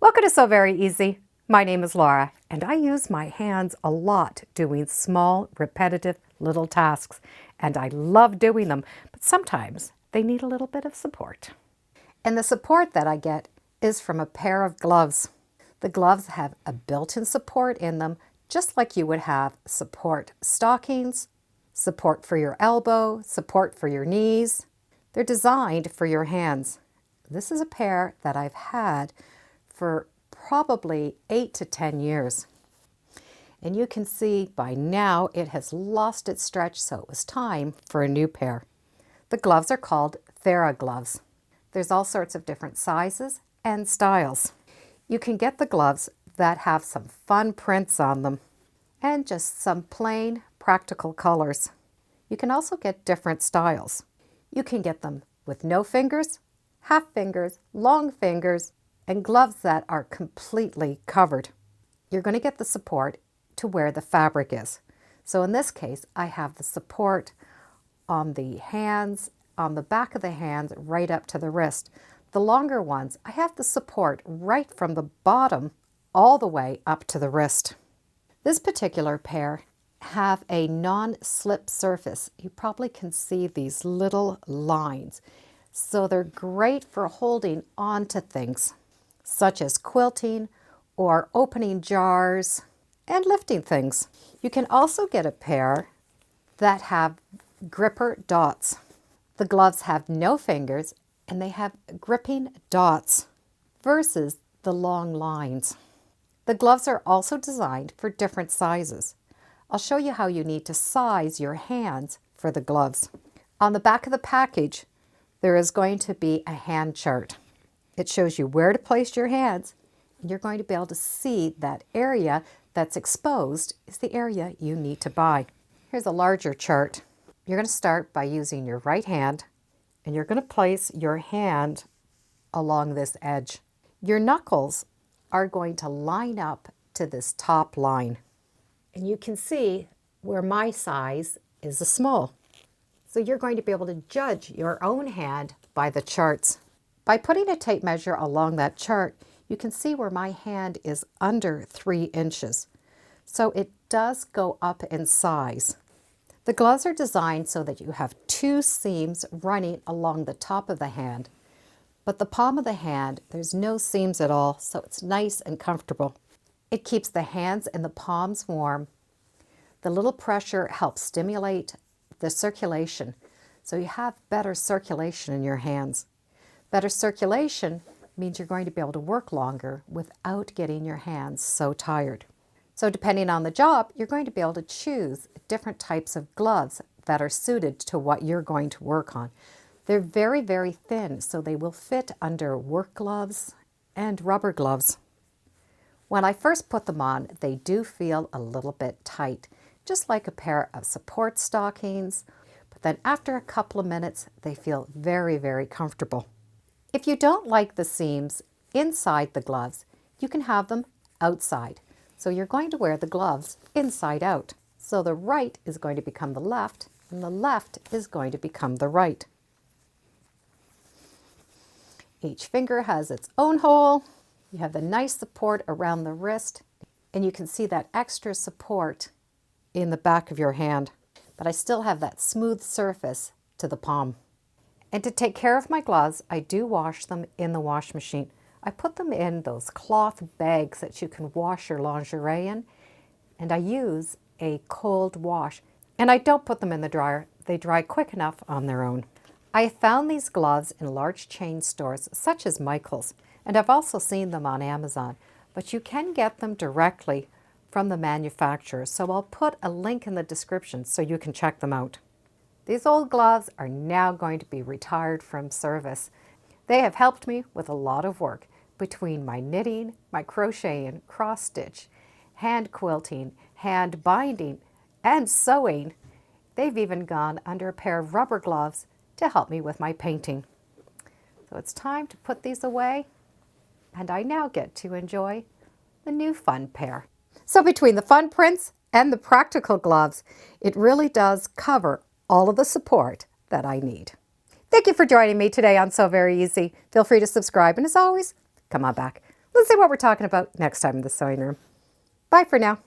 Welcome to So Very Easy. My name is Laura, and I use my hands a lot doing small, repetitive little tasks, and I love doing them, but sometimes they need a little bit of support. And the support that I get is from a pair of gloves. The gloves have a built-in support in them, just like you would have support stockings, support for your elbow, support for your knees. They're designed for your hands. This is a pair that I've had for probably 8 to 10 years. And you can see by now it has lost its stretch, so it was time for a new pair. The gloves are called Thera Gloves. There's all sorts of different sizes and styles. You can get the gloves that have some fun prints on them and just some plain practical colors. You can also get different styles. You can get them with no fingers, half fingers, long fingers, and gloves that are completely covered. You're going to get the support to where the fabric is. So in this case, I have the support on the hands, on the back of the hands, right up to the wrist. The longer ones, I have the support right from the bottom all the way up to the wrist. This particular pair have a non-slip surface. You probably can see these little lines. So they're great for holding on to things, such as quilting or opening jars and lifting things. You can also get a pair that have gripper dots. The gloves have no fingers and they have gripping dots versus the long lines. The gloves are also designed for different sizes. I'll show you how you need to size your hands for the gloves. On the back of the package, there is going to be a hand chart. It shows you where to place your hands, and you're going to be able to see that area that's exposed is the area you need to buy. Here's a larger chart. You're going to start by using your right hand, and you're going to place your hand along this edge. Your knuckles are going to line up to this top line. And you can see where my size is a small. So you're going to be able to judge your own hand by the charts. By putting a tape measure along that chart, you can see where my hand is under 3 inches. So it does go up in size. The gloves are designed so that you have 2 seams running along the top of the hand, but the palm of the hand, there's no seams at all, so it's nice and comfortable. It keeps the hands and the palms warm. The little pressure helps stimulate the circulation, so you have better circulation in your hands. Better circulation means you're going to be able to work longer without getting your hands so tired. So depending on the job, you're going to be able to choose different types of gloves that are suited to what you're going to work on. They're very, very thin, so they will fit under work gloves and rubber gloves. When I first put them on, they do feel a little bit tight, just like a pair of support stockings, but then after a couple of minutes, they feel very, very comfortable. If you don't like the seams inside the gloves, you can have them outside. So you're going to wear the gloves inside out. So the right is going to become the left, and the left is going to become the right. Each finger has its own hole. You have the nice support around the wrist, and you can see that extra support in the back of your hand. But I still have that smooth surface to the palm. And to take care of my gloves, I do wash them in the wash machine. I put them in those cloth bags that you can wash your lingerie in, and I use a cold wash. And I don't put them in the dryer. They dry quick enough on their own. I found these gloves in large chain stores such as Michael's, and I've also seen them on Amazon, but you can get them directly from the manufacturer, so I'll put a link in the description so you can check them out. These old gloves are now going to be retired from service. They have helped me with a lot of work between my knitting, my crocheting, cross stitch, hand quilting, hand binding, and sewing. They've even gone under a pair of rubber gloves to help me with my painting. So it's time to put these away, and I now get to enjoy the new fun pair. So between the fun prints and the practical gloves, it really does cover all of the support that I need. Thank you for joining me today on So Very Easy. Feel free to subscribe, and as always, come on back. Let's see what we're talking about next time in the sewing room. Bye for now.